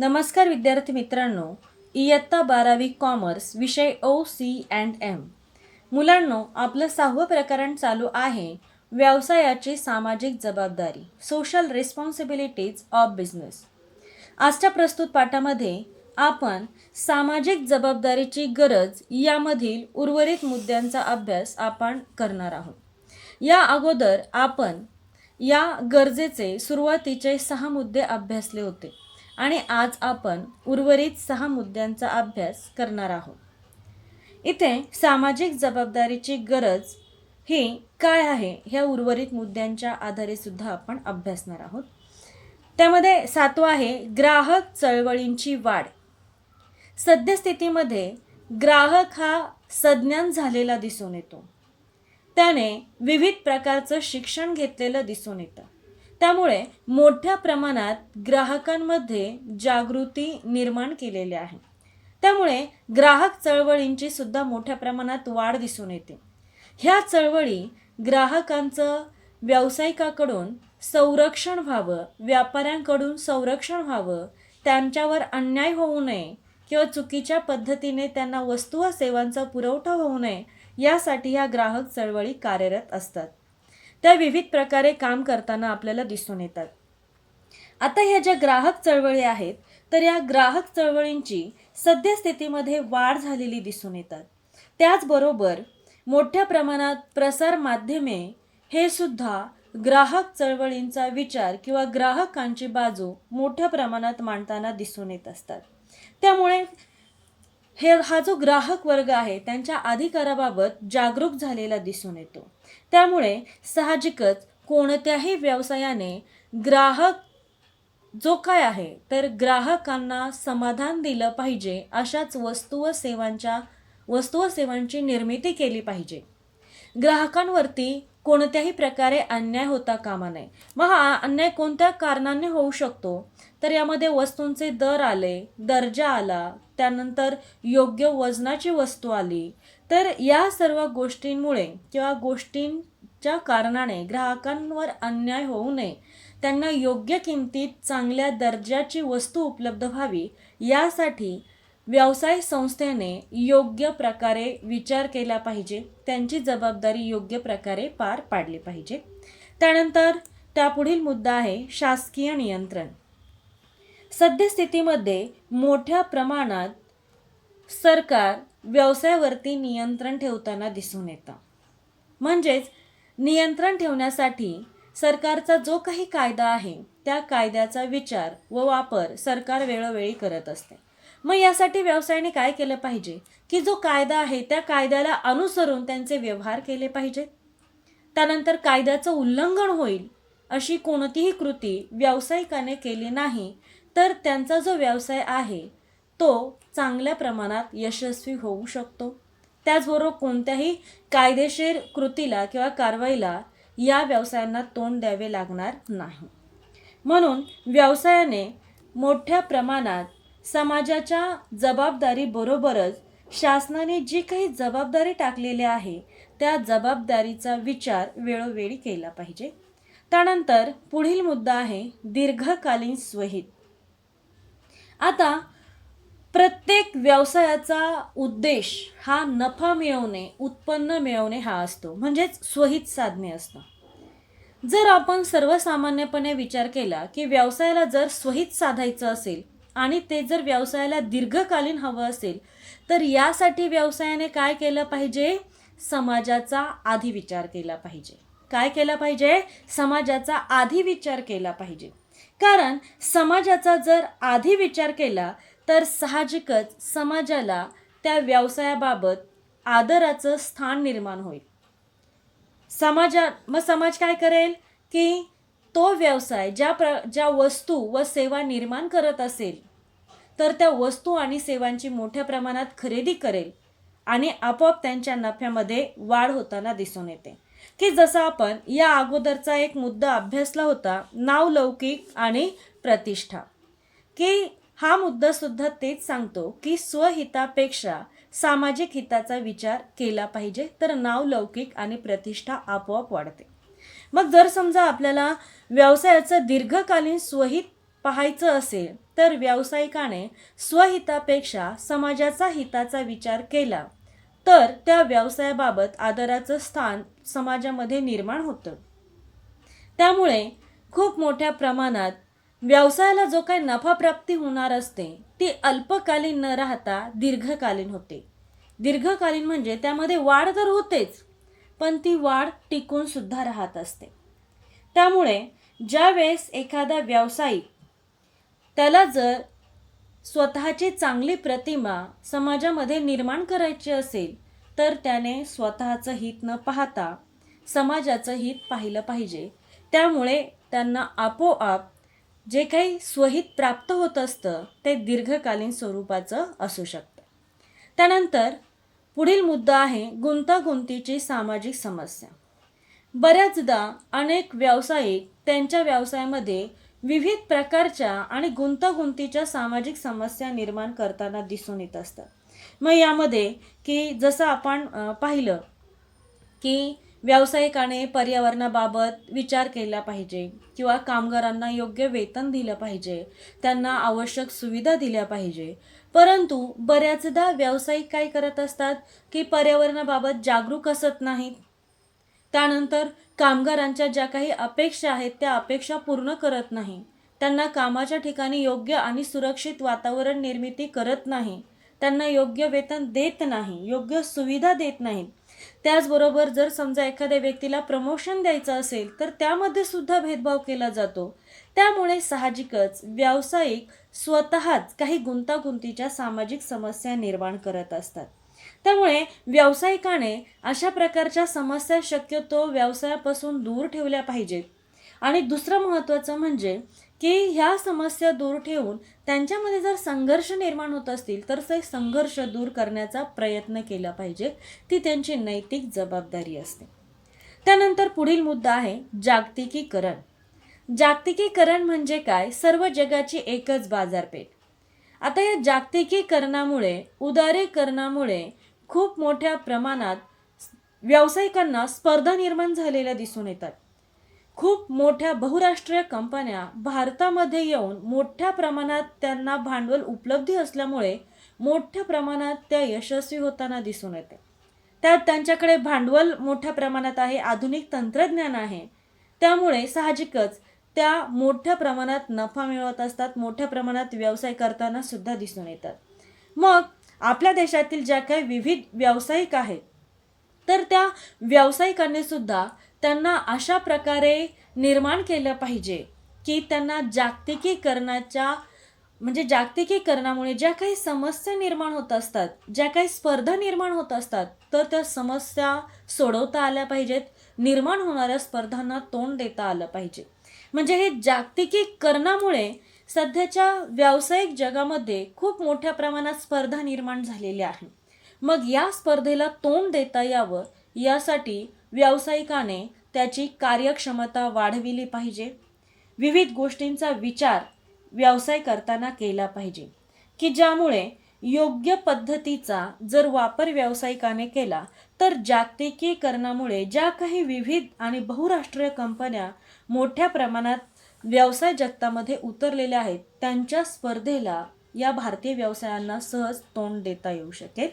नमस्कार विद्यार्थी मित्रांनो, इयत्ता 12वी कॉमर्स विषय OC&M. मुलांनो, आपलं 6वं प्रकरण चालू आहे व्यवसायाची सामाजिक जबाबदारी, सोशल रिस्पॉन्सिबिलिटीज ऑफ बिझनेस. आजच्या प्रस्तुत पाठामध्ये आपण सामाजिक जबाबदारीची गरज यामधील उर्वरित मुद्द्यांचा अभ्यास आपण करणार आहोत. या अगोदर आपण या गरजेचे सुरुवातीचे 6 मुद्दे अभ्यासले होते आणि आज आपण उर्वरित 6 मुद्द्यांचा अभ्यास करणार आहोत. इथे सामाजिक जबाबदारीची गरज ही काय आहे ह्या उर्वरित मुद्द्यांच्या आधारे सुद्धा आपण अभ्यासणार आहोत. त्यामध्ये 7वं आहे ग्राहक चळवळींची वाढ. सद्यस्थितीमध्ये ग्राहक हा सज्ञान झालेला दिसून येतो. त्याने विविध प्रकारचं शिक्षण घेतलेलं दिसून येतं. त्यामुळे मोठ्या प्रमाणात ग्राहकांमध्ये जागृती निर्माण केलेली आहे. त्यामुळे ग्राहक चळवळींची सुद्धा मोठ्या प्रमाणात वाढ दिसून येते. ह्या चळवळी ग्राहकांचं व्यावसायिकाकडून संरक्षण व्हावं, व्यापाऱ्यांकडून संरक्षण व्हावं, त्यांच्यावर अन्याय होऊ नये किंवा चुकीच्या पद्धतीने त्यांना वस्तू व सेवांचा पुरवठा होऊ नये यासाठी ह्या ग्राहक चळवळी कार्यरत असतात. त्या विविध प्रकारे काम करताना आपल्याला दिसून येतात. आता ह्या ज्या ग्राहक चळवळी आहेत तर या ग्राहक चळवळींची सद्यस्थितीमध्ये वाढ झालेली दिसून येतात. त्याचबरोबर मोठ्या प्रमाणात प्रसार माध्यमे हे सुद्धा ग्राहक चळवळींचा विचार किंवा ग्राहकांची बाजू मोठ्या प्रमाणात मांडताना दिसून येत असतात. त्यामुळे हा जो ग्राहक वर्ग आहे त्यांच्या अधिकाराबाबत जागरूक झालेला दिसून येतो. त्यामुळे साहजिकच कोणत्याही व्यवसायाने ग्राहक जो काय आहे तर ग्राहकांना समाधान दिलं पाहिजे अशाच वस्तू व सेवांची निर्मिती केली पाहिजे. ग्राहकांवरती कोणत्याही प्रकारे अन्याय होता कामा नये. मग हा अन्याय कोणत्या कारणाने होऊ शकतो तर यामध्ये वस्तूंचे दर आले, दर्जा आला, त्यानंतर योग्य वजनाची वस्तू आली, तर या सर्व गोष्टींमुळे किंवा गोष्टींच्या कारणाने ग्राहकांवर अन्याय होऊ नये, त्यांना योग्य किमतीत चांगल्या दर्जाची वस्तू उपलब्ध व्हावी यासाठी व्यवसाय संस्थेने योग्य प्रकारे विचार केला पाहिजे, त्यांची जबाबदारी योग्य प्रकारे पार पाडली पाहिजे. त्यानंतर त्यापुढील मुद्दा आहे शासकीय नियंत्रण. सद्यस्थितीमध्ये मोठ्या प्रमाणात सरकार व्यवसायावरती नियंत्रण ठेवताना दिसून येतं. म्हणजेच नियंत्रण ठेवण्यासाठी सरकारचा जो काही कायदा आहे त्या कायद्याचा विचार व वापर सरकार वेळोवेळी करत असते. मग यासाठी व्यवसायाने काय केलं पाहिजे की जो कायदा आहे त्या कायद्याला अनुसरून त्यांचे व्यवहार केले पाहिजे. त्यानंतर कायद्याचं उल्लंघन होईल अशी कोणतीही कृती व्यावसायिकाने केली नाही तर त्यांचा जो व्यवसाय आहे तो चांगल्या प्रमाणात यशस्वी होऊ शकतो. त्याचबरोबर कोणत्याही कायदेशीर कृतीला किंवा कारवाईला या व्यवसायांना तोंड द्यावे लागणार नाही. म्हणून व्यवसायाने मोठ्या प्रमाणात समाजाच्या जबाबदारीबरोबरच शासनाने जी काही जबाबदारी टाकलेली आहे त्या जबाबदारीचा विचार वेळोवेळी केला पाहिजे. त्यानंतर पुढील मुद्दा आहे दीर्घकालीन स्वहित. आता प्रत्येक व्यवसायाचा उद्देश हा नफा मिळवणे, उत्पन्न मिळवणे हा असतो, म्हणजेच स्वहित साधणे असतं. जर आपण सर्वसामान्यपणे विचार केला की व्यवसायाला जर स्वहित साधायचं असेल आणि ते जर व्यवसायाला दीर्घकालीन हवं असेल तर यासाठी व्यवसायाने काय केलं पाहिजे, समाजाचा आधी विचार केला पाहिजे. काय केला पाहिजे, समाजाचा आधी विचार केला पाहिजे. कारण समाजाचा जर आधी विचार केला तर साहजिकच समाजाला त्या व्यवसायाबाबत आदराचं स्थान निर्माण होईल. समाज काय करेल की तो व्यवसाय ज्या वस्तू व सेवा निर्माण करत असेल तर त्या वस्तू आणि सेवांची मोठ्या प्रमाणात खरेदी करेल आणि आपोआप त्यांच्या नफ्यामध्ये वाढ होताना दिसून येते. की जसं आपण या अगोदरचा एक मुद्दा अभ्यासला होता नावलौकिक आणि प्रतिष्ठा, की हा मुद्दा सुद्धा तेच सांगतो की स्वहितापेक्षा सामाजिक हिताचा विचार केला पाहिजे तर नावलौकिक आणि प्रतिष्ठा आपोआप वाढते. मग जर समजा आपल्याला व्यवसायाचं दीर्घकालीन स्वहित पाहायचं असेल तर व्यावसायिकाने स्वहितापेक्षा समाजाचा हिताचा विचार केला तर त्या व्यवसायाबाबत आदराचं स्थान समाजामध्ये निर्माण होतं. त्यामुळे खूप मोठ्या प्रमाणात व्यवसायाला जो काही नफा प्राप्ती होणार असते ती अल्पकालीन न राहता दीर्घकालीन होते. दीर्घकालीन म्हणजे त्यामध्ये वाढ तर होतेच, पण ती वाढ टिकून सुद्धा राहत असते. त्यामुळे ज्या वेळेस एखादा व्यावसायिक त्याला जर स्वतःची चांगली प्रतिमा समाजामध्ये निर्माण करायची असेल तर त्याने स्वतःचं हित न पाहता समाजाचं हित पाहिलं पाहिजे. त्यामुळे त्यांना आपोआप जे काही स्वहित प्राप्त होत असतं ते दीर्घकालीन स्वरूपाचं असू शकतं. त्यानंतर पुढील मुद्दा आहे गुंतागुंतीची सामाजिक समस्या. बऱ्याचदा अनेक व्यावसायिक त्यांच्या व्यवसायामध्ये विविध प्रकारच्या आणि गुंतागुंतीच्या सामाजिक समस्या निर्माण करताना दिसून येत असतात. मग यामध्ये की जसं आपण पाहिलं की व्यावसायिकाने पर्यावरणाबाबत विचार केला पाहिजे किंवा कामगारांना योग्य वेतन दिलं पाहिजे, त्यांना आवश्यक सुविधा दिल्या पाहिजे. परंतु बऱ्याचदा व्यावसायिक काय करत असतात की पर्यावरणाबाबत जागरूक असत नाहीत. त्यानंतर कामगारांच्या ज्या काही अपेक्षा आहेत त्या अपेक्षा पूर्ण करत नाही. त्यांना कामाच्या ठिकाणी योग्य आणि सुरक्षित वातावरण निर्मिती करत नाही. त्यांना योग्य वेतन देत नाही, योग्य सुविधा देत नाहीत. त्याचबरोबर जर समजा एखाद्या व्यक्तीला प्रमोशन द्यायचं असेल तर त्यामध्ये सुद्धा भेदभाव केला जातो. त्यामुळे साहजिकच व्यावसायिक स्वतःच काही गुंतागुंतीच्या सामाजिक समस्या निर्माण करत असतात. त्यामुळे व्यावसायिकाने अशा प्रकारच्या समस्या शक्यतो व्यवसायापासून दूर ठेवल्या पाहिजेत. आणि दुसरं महत्त्वाचं म्हणजे की ह्या समस्या दूर ठेवून त्यांच्यामध्ये जर संघर्ष निर्माण होत असतील तर ते संघर्ष दूर करण्याचा प्रयत्न केला पाहिजे. ती त्यांची नैतिक जबाबदारी असते. त्यानंतर पुढील मुद्दा आहे जागतिकीकरण. जागतिकीकरण म्हणजे काय? सर्व जगाची एकच बाजारपेठ. आता या जागतिकीकरणामुळे, उदारीकरणामुळे खूप मोठ्या प्रमाणात व्यावसायिकांना स्पर्धा निर्माण झालेल्या दिसून येतात. खूप मोठ्या बहुराष्ट्रीय कंपन्या भारतामध्ये येऊन मोठ्या प्रमाणात त्यांना भांडवल उपलब्धी असल्यामुळे मोठ्या प्रमाणात त्या यशस्वी होताना दिसून येते. त्यात त्यांच्याकडे भांडवल मोठ्या प्रमाणात आहे, आधुनिक तंत्रज्ञान आहे. त्यामुळे साहजिकच त्या मोठ्या प्रमाणात नफा मिळवत असतात, मोठ्या प्रमाणात व्यवसाय करताना सुद्धा दिसून येतात. मग आपल्या देशातील ज्या काही विविध व्यावसायिक आहेत तर त्या व्यावसायिकांनी सुद्धा त्यांना अशा प्रकारे निर्माण केलं पाहिजे की त्यांना जागतिकीकरणामुळे ज्या काही समस्या निर्माण होत असतात, ज्या काही स्पर्धा निर्माण होत असतात तर त्या समस्या सोडवता आल्या पाहिजेत. निर्माण होणाऱ्या स्पर्धांना तोंड देता आलं पाहिजे. म्हणजे हे जागतिकीकरणामुळे सध्याच्या व्यावसायिक जगामध्ये खूप मोठ्या प्रमाणात स्पर्धा निर्माण झालेल्या आहे. मग या स्पर्धेला तोंड देता यावं यासाठी व्यावसायिकाने त्याची कार्यक्षमता वाढविली पाहिजे. विविध गोष्टींचा विचार व्यवसाय करताना केला पाहिजे की ज्यामुळे योग्य पद्धतीचा जर वापर व्यावसायिकाने केला तर जागतिकीकरणामुळे ज्या काही विविध आणि बहुराष्ट्रीय कंपन्या मोठ्या प्रमाणात व्यवसाय जगतामध्ये उतरलेल्या आहेत त्यांच्या स्पर्धेला या भारतीय व्यवसायांना सहज तोंड देता येऊ शकेल.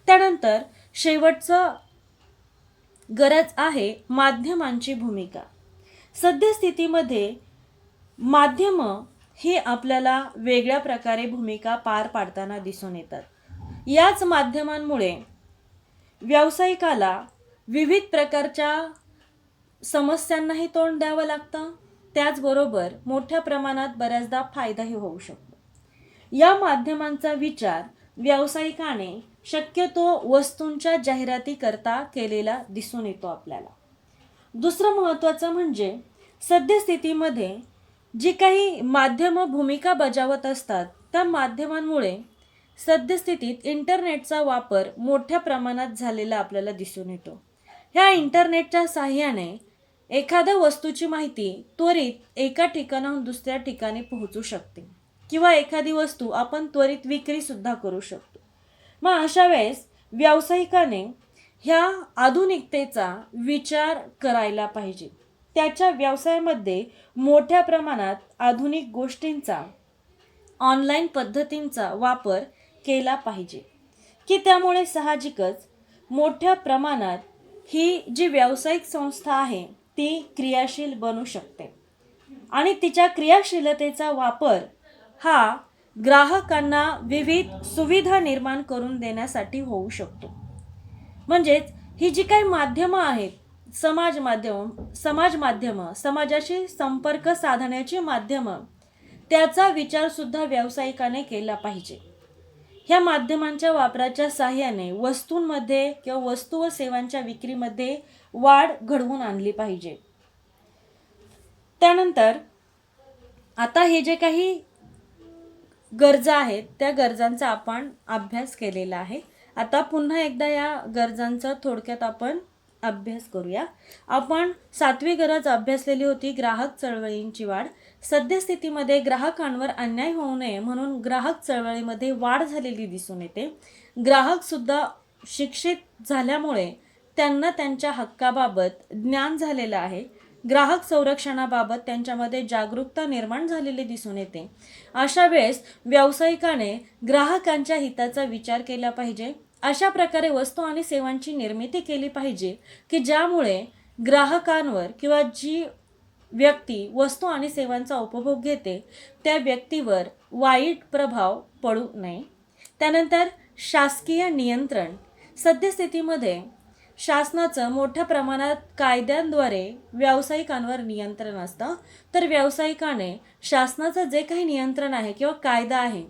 त्यानंतर शेवटचं गरज आहे माध्यमांची भूमिका. सद्यस्थितीमध्ये माध्यमं ही आपल्याला वेगळ्या प्रकारे भूमिका पार पाडताना दिसून येतात. याच माध्यमांमुळे व्यावसायिकाला विविध प्रकारच्या समस्यांनाही तोंड द्यावं लागतं. त्याचबरोबर मोठ्या प्रमाणात बऱ्याचदा फायदाही होऊ शकतो. या माध्यमांचा विचार व्यावसायिकाने शक्यतो वस्तूंच्या जाहिराती करता केलेला दिसून येतो आपल्याला. दुसरं महत्त्वाचं म्हणजे सद्यस्थितीमध्ये जी काही माध्यमं भूमिका बजावत असतात त्या माध्यमांमुळे सद्यस्थितीत इंटरनेटचा वापर मोठ्या प्रमाणात झालेला आपल्याला दिसून येतो. ह्या इंटरनेटच्या साहाय्याने एखाद्या वस्तूची माहिती त्वरित एका ठिकाणाहून दुसऱ्या ठिकाणी पोहोचू शकते किंवा एखादी वस्तू आपण त्वरित विक्री सुद्धा करू शकतो. मग अशा वेळेस व्यावसायिकाने ह्या आधुनिकतेचा विचार करायला पाहिजे. त्याच्या व्यवसायामध्ये मोठ्या प्रमाणात आधुनिक गोष्टींचा ऑनलाईन पद्धतींचा वापर केला पाहिजे, की त्यामुळे साहजिकच मोठ्या प्रमाणात ही जी व्यावसायिक संस्था आहे ती क्रियाशील बनू शकते आणि तिच्या क्रियाशीलतेचा वापर हा ग्राहकांना विविध सुविधा निर्माण करून देण्यासाठी होऊ शकतो. म्हणजेच ही जी काही माध्यमं आहेत, समाज माध्यमं, समाजाशी संपर्क साधण्याची माध्यमं, त्याचा विचारसुद्धा व्यावसायिकाने केला पाहिजे. ह्या माध्यमांच्या वापराच्या साहाय्याने वस्तूंमध्ये किंवा वस्तू व सेवांच्या विक्रीमध्ये वाढ घडवून आणली पाहिजे. त्यानंतर आता हे जे काही गरजा आहेत त्या गरजांचा आपण अभ्यास केलेला आहे. आता पुन्हा एकदा या गरजांचा थोडक्यात आपण अभ्यास करूया. आपण 7वी गरज अभ्यासलेली होती, ग्राहक चळवळींची वाढ. सद्यस्थितीमध्ये ग्राहकांवर अन्याय होऊ नये म्हणून ग्राहक चळवळीमध्ये वाढ झालेली दिसून येते. ग्राहकसुद्धा शिक्षित झाल्यामुळे त्यांना त्यांच्या हक्काबाबत ज्ञान झालेलं आहे. ग्राहक संरक्षणाबाबत त्यांच्यामध्ये जागरूकता निर्माण झालेली दिसून येते. अशा वेळेस व्यावसायिकाने ग्राहकांच्या हिताचा विचार केला पाहिजे. अशा प्रकारे वस्तू आणि सेवांची निर्मिती केली पाहिजे की ज्यामुळे ग्राहकांवर किंवा जी व्यक्ती वस्तू आणि सेवांचा उपभोग घेते त्या व्यक्तीवर वाईट प्रभाव पडू नये. त्यानंतर शासकीय नियंत्रण. सद्यस्थितीमध्ये शासनाचं मोठ्या प्रमाणात कायद्यांद्वारे व्यावसायिकांवर नियंत्रण असतं. तर व्यावसायिकाने शासनाचं जे काही नियंत्रण आहे किंवा कायदा आहे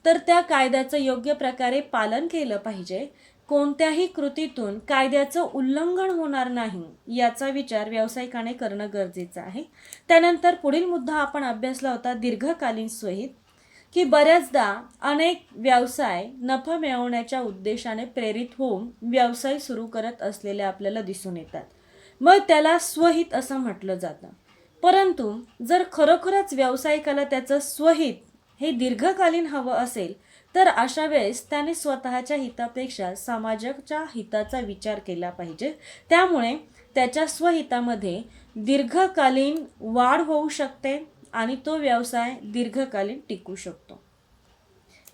तर त्या कायद्याचं योग्य प्रकारे पालन केलं पाहिजे. कोणत्याही कृतीतून कायद्याचं उल्लंघन होणार नाही याचा विचार व्यावसायिकाने करणं गरजेचं आहे. त्यानंतर पुढील मुद्दा आपण अभ्यासला होता दीर्घकालीन सोयीत, की बऱ्याचदा अनेक व्यवसाय नफा मिळवण्याच्या उद्देशाने प्रेरित होऊन व्यवसाय सुरू करत असलेले आपल्याला दिसून येतात. मग त्याला स्वहित असं म्हटलं जातं. परंतु जर खरोखरच व्यावसायिकाला त्याचं स्वहित हे दीर्घकालीन हवं असेल तर अशा वेळेस त्याने स्वतःच्या हितापेक्षा समाजाच्या हिताचा विचार केला पाहिजे. त्यामुळे त्याच्या स्वहितामध्ये दीर्घकालीन वाढ होऊ शकते आणि तो व्यवसाय दीर्घकालीन टिकू शकतो.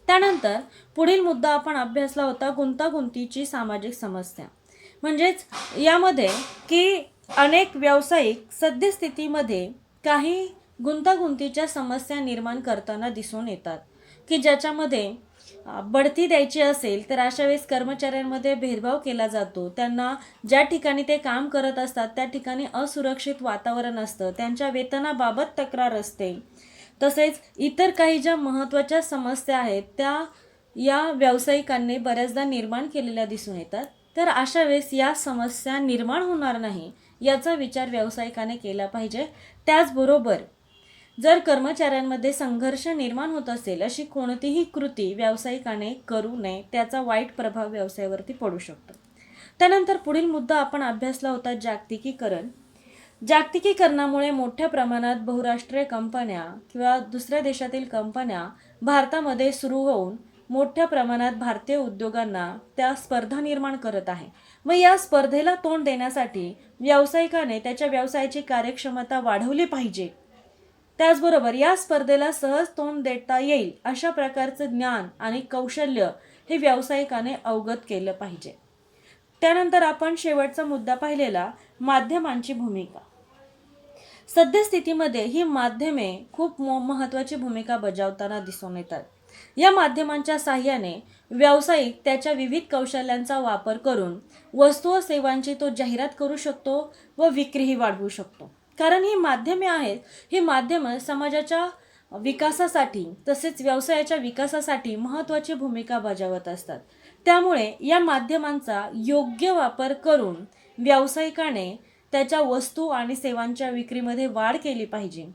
त्यानंतर पुढील मुद्दा आपण अभ्यासला होता गुंतागुंतीची सामाजिक समस्या. म्हणजेच यामध्ये की अनेक व्यावसायिक सद्यस्थितीमध्ये काही गुंतागुंतीच्या समस्या निर्माण करताना दिसून येतात, की ज्याच्यामध्ये बढती द्यायची असेल तर अशा वेळेस कर्मचाऱ्यांमध्ये भेदभाव केला जातो. त्यांना ज्या ठिकाणी ते काम करत असतात त्या ठिकाणी असुरक्षित वातावरण असतं, त्यांच्या वेतनाबाबत तक्रार असते. तसेच इतर काही ज्या महत्त्वाच्या समस्या आहेत त्या या व्यावसायिकांनी बऱ्याचदा निर्माण केलेल्या दिसून येतात. तर अशा वेळेस या समस्या निर्माण होणार नाही याचा विचार व्यावसायिकाने केला पाहिजे. त्याचबरोबर जर कर्मचाऱ्यांमध्ये संघर्ष निर्माण होत असेल अशी कोणतीही कृती व्यावसायिकाने करू नये, त्याचा वाईट प्रभाव व्यवसायावरती पडू शकतो. त्यानंतर पुढील मुद्दा आपण अभ्यासला होता जागतिकीकरण. जागतिकीकरणामुळे मोठ्या प्रमाणात बहुराष्ट्रीय कंपन्या किंवा दुसऱ्या देशातील कंपन्या भारतामध्ये सुरू होऊन मोठ्या प्रमाणात भारतीय उद्योगांना त्या स्पर्धा निर्माण करत आहे. मग या स्पर्धेला तोंड देण्यासाठी व्यावसायिकाने त्याच्या व्यवसायाची कार्यक्षमता वाढवली पाहिजे. त्याचबरोबर या स्पर्धेला सहज तोंड देता येईल अशा प्रकारचं ज्ञान आणि कौशल्य हे व्यावसायिकाने अवगत केलं पाहिजे. त्यानंतर आपण शेवटचा मुद्दा पाहिलेला माध्यमांची भूमिका. सद्यस्थितीमध्ये ही माध्यमे खूप महत्त्वाची भूमिका बजावताना दिसून येतात. या माध्यमांच्या साहाय्याने व्यावसायिक त्याच्या विविध कौशल्यांचा वापर करून वस्तू व सेवांची तो जाहिरात करू शकतो व विक्रीही वाढवू शकतो. कारण ही माध्यमे आहेत, ही माध्यमं समाजाच्या विकासासाठी तसेच व्यवसायाच्या विकासासाठी महत्त्वाची भूमिका बजावत असतात. त्यामुळे या माध्यमांचा योग्य वापर करून व्यावसायिकाने त्याच्या वस्तू आणि सेवांच्या विक्रीमध्ये वाढ केली पाहिजे.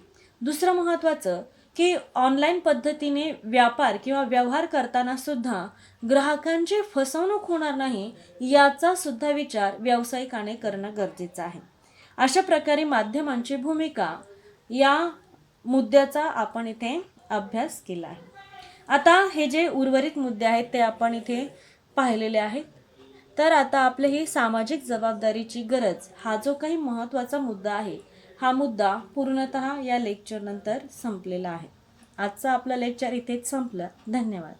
दुसरं महत्त्वाचं की ऑनलाईन पद्धतीने व्यापार किंवा व्यवहार करताना सुद्धा ग्राहकांची फसवणूक होणार नाही याचा सुद्धा विचार व्यावसायिकाने करणं गरजेचं आहे. अशा प्रकारे माध्यमांची भूमिका या मुद्द्याचा आपण इथे अभ्यास केला आहे. आता हे जे उर्वरित मुद्दे आहेत ते आपण इथे पाहिलेले आहेत. तर आता आपली ही सामाजिक जबाबदारीची गरज हा जो काही महत्त्वाचा मुद्दा आहे हा मुद्दा पूर्णतः या लेक्चरनंतर संपलेला आहे. आजचं आपलं लेक्चर इथेच संपलं. धन्यवाद.